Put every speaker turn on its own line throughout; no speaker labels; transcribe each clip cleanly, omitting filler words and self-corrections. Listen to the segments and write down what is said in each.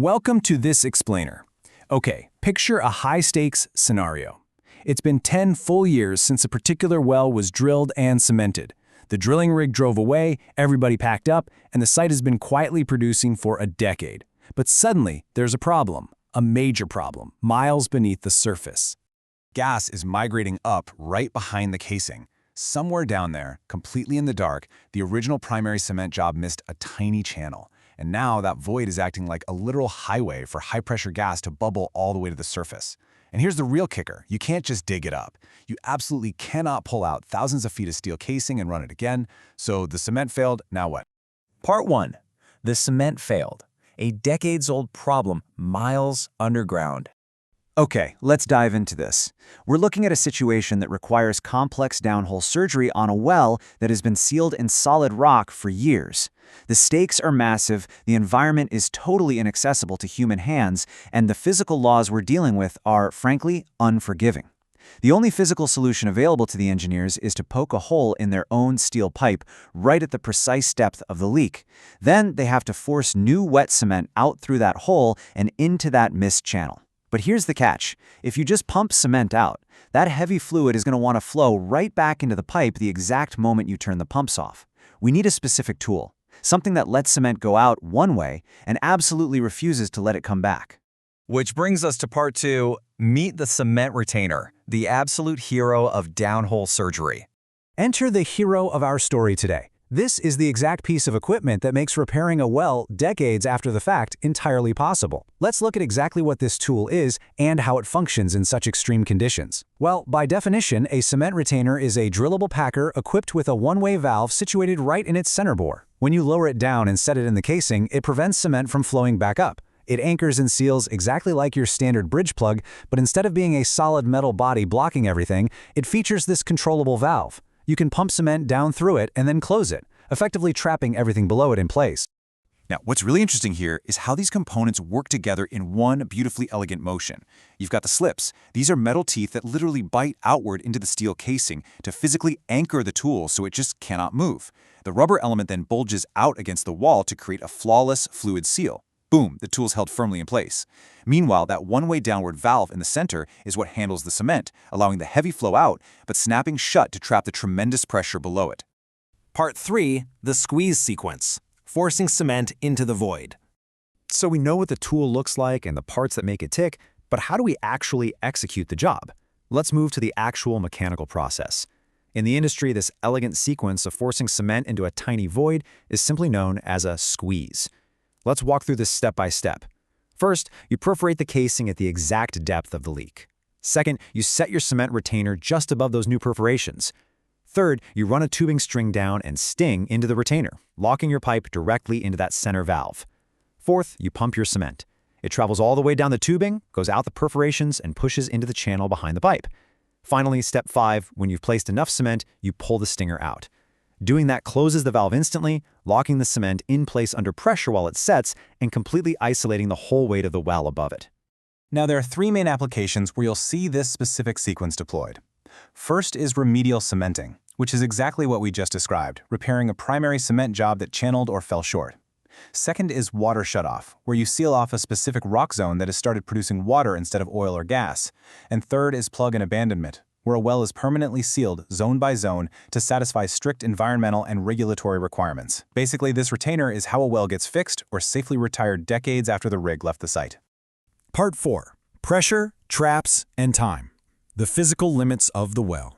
Welcome to this explainer. Okay, picture a high-stakes scenario. It's been 10 full years since a particular well was drilled and cemented. The drilling rig drove away, everybody packed up, and the site has been quietly producing for a decade. But suddenly, there's a problem, a major problem, miles beneath the surface.
Gas is migrating up right behind the casing. Somewhere down there, completely in the dark, the original primary cement job missed a tiny channel. And now that void is acting like a literal highway for high-pressure gas to bubble all the way to the surface. And here's the real kicker. You can't just dig it up. You absolutely cannot pull out thousands of feet of steel casing and run it again. So the cement failed, now what?
Part 1. The cement failed. A decades-old problem miles underground.
Okay, let's dive into this. We're looking at a situation that requires complex downhole surgery on a well that has been sealed in solid rock for years. The stakes are massive, the environment is totally inaccessible to human hands, and the physical laws we're dealing with are, frankly, unforgiving. The only physical solution available to the engineers is to poke a hole in their own steel pipe right at the precise depth of the leak. Then they have to force new wet cement out through that hole and into that missed channel. But here's the catch. If you just pump cement out, that heavy fluid is going to want to flow right back into the pipe the exact moment you turn the pumps off. We need a specific tool, something that lets cement go out one way and absolutely refuses to let it come back.
Which brings us to Part 2, meet the cement retainer, the absolute hero of downhole surgery.
Enter the hero of our story today. This is the exact piece of equipment that makes repairing a well decades after the fact entirely possible. Let's look at exactly what this tool is and how it functions in such extreme conditions. Well, by definition, a cement retainer is a drillable packer equipped with a one-way valve situated right in its center bore. When you lower it down and set it in the casing, it prevents cement from flowing back up. It anchors and seals exactly like your standard bridge plug, but instead of being a solid metal body blocking everything, it features this controllable valve. You can pump cement down through it and then close it, effectively trapping everything below it in place.
Now, what's really interesting here is how these components work together in one beautifully elegant motion. You've got the slips. These are metal teeth that literally bite outward into the steel casing to physically anchor the tool so it just cannot move. The rubber element then bulges out against the wall to create a flawless fluid seal. Boom, the tool's held firmly in place. Meanwhile, that one-way downward valve in the center is what handles the cement, allowing the heavy flow out, but snapping shut to trap the tremendous pressure below it.
Part 3, the squeeze sequence, forcing cement into the void.
So we know what the tool looks like and the parts that make it tick, but how do we actually execute the job? Let's move to the actual mechanical process. In the industry, this elegant sequence of forcing cement into a tiny void is simply known as a squeeze. Let's walk through this step by step. First, you perforate the casing at the exact depth of the leak. Second, you set your cement retainer just above those new perforations. Third, you run a tubing string down and sting into the retainer, locking your pipe directly into that center valve. Fourth, you pump your cement. It travels all the way down the tubing, goes out the perforations, and pushes into the channel behind the pipe. Finally, step 5, when you've placed enough cement, you pull the stinger out. Doing that closes the valve instantly, locking the cement in place under pressure while it sets and completely isolating the whole weight of the well above it.
Now, there are 3 main applications where you'll see this specific sequence deployed. First is remedial cementing, which is exactly what we just described, repairing a primary cement job that channeled or fell short. Second is water shutoff, where you seal off a specific rock zone that has started producing water instead of oil or gas. And third is plug and abandonment, where a well is permanently sealed zone by zone to satisfy strict environmental and regulatory requirements. Basically, this retainer is how a well gets fixed or safely retired decades after the rig left the site.
Part 4, pressure, traps, and time. The physical limits of the well.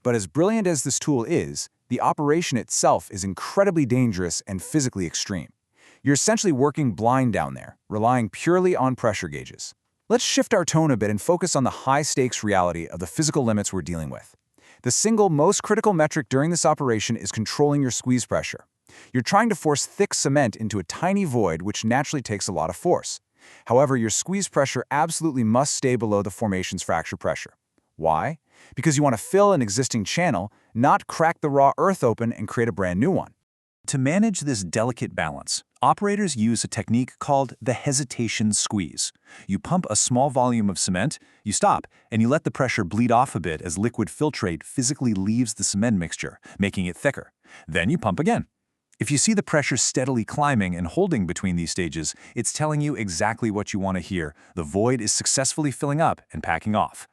But as brilliant as this tool is, the operation itself is incredibly dangerous and physically extreme. You're essentially working blind down there, relying purely on pressure gauges. Let's shift our tone a bit and focus on the high-stakes reality of the physical limits we're dealing with. The single most critical metric during this operation is controlling your squeeze pressure. You're trying to force thick cement into a tiny void, which naturally takes a lot of force. However, your squeeze pressure absolutely must stay below the formation's fracture pressure. Why? Because you want to fill an existing channel, not crack the raw earth open and create a brand new one. To manage this delicate balance, operators use a technique called the hesitation squeeze. You pump a small volume of cement, you stop, and you let the pressure bleed off a bit as liquid filtrate physically leaves the cement mixture, making it thicker. Then you pump again. If you see the pressure steadily climbing and holding between these stages, it's telling you exactly what you want to hear. The void is successfully filling up and packing off.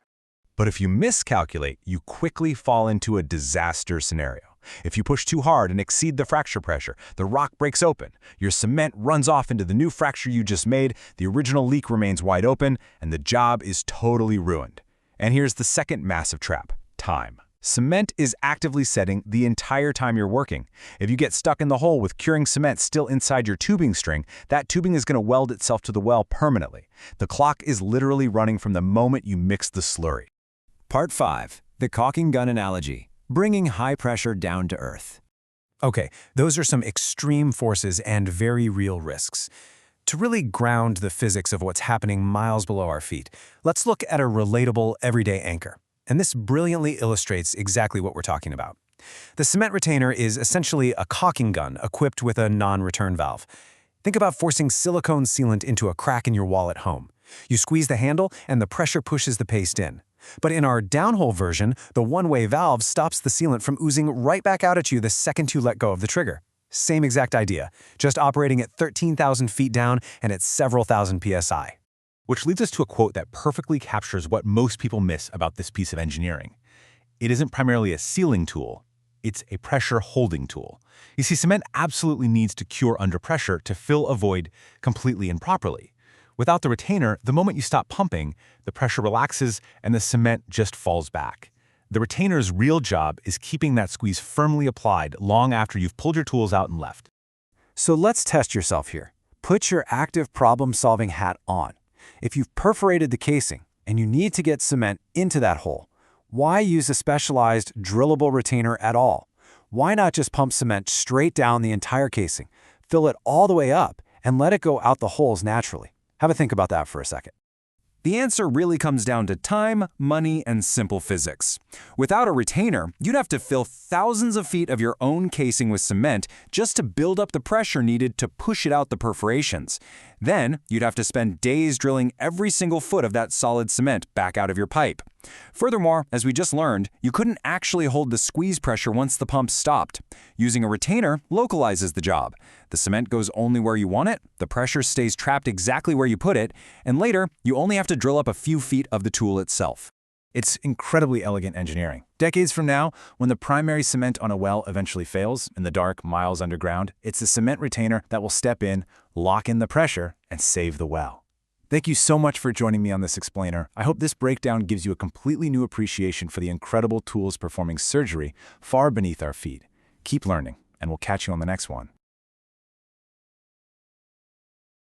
But if you miscalculate, you quickly fall into a disaster scenario. If you push too hard and exceed the fracture pressure, the rock breaks open, your cement runs off into the new fracture you just made, the original leak remains wide open, and the job is totally ruined. And here's the second massive trap: time. Cement is actively setting the entire time you're working. If you get stuck in the hole with curing cement still inside your tubing string, that tubing is going to weld itself to the well permanently. The clock is literally running from the moment you mix the slurry.
Part 5. The caulking gun analogy. Bringing high pressure down to earth. Okay, those are some extreme forces and very real risks. To really ground the physics of what's happening miles below our feet, let's look at a relatable, everyday anchor. And this brilliantly illustrates exactly what we're talking about. The cement retainer is essentially a caulking gun equipped with a non-return valve. Think about forcing silicone sealant into a crack in your wall at home. You squeeze the handle and the pressure pushes the paste in. But in our downhole version, the one-way valve stops the sealant from oozing right back out at you the second you let go of the trigger. Same exact idea, just operating at 13,000 feet down and at several thousand PSI.
Which leads us to a quote that perfectly captures what most people miss about this piece of engineering. It isn't primarily a sealing tool, it's a pressure holding tool. You see, cement absolutely needs to cure under pressure to fill a void completely and properly. Without the retainer, the moment you stop pumping, the pressure relaxes and the cement just falls back. The retainer's real job is keeping that squeeze firmly applied long after you've pulled your tools out and left.
So let's test yourself here. Put your active problem-solving hat on. If you've perforated the casing and you need to get cement into that hole, why use a specialized drillable retainer at all? Why not just pump cement straight down the entire casing, fill it all the way up, and let it go out the holes naturally? Have a think about that for a second. The answer really comes down to time, money, and simple physics. Without a retainer, you'd have to fill thousands of feet of your own casing with cement just to build up the pressure needed to push it out the perforations. Then, you'd have to spend days drilling every single foot of that solid cement back out of your pipe. Furthermore, as we just learned, you couldn't actually hold the squeeze pressure once the pump stopped. Using a retainer localizes the job. The cement goes only where you want it, the pressure stays trapped exactly where you put it, and later, you only have to drill up a few feet of the tool itself.
It's incredibly elegant engineering. Decades from now, when the primary cement on a well eventually fails, in the dark, miles underground, it's the cement retainer that will step in, lock in the pressure, and save the well. Thank you so much for joining me on this explainer. I hope this breakdown gives you a completely new appreciation for the incredible tools performing surgery far beneath our feet. Keep learning, and we'll catch you on the next one.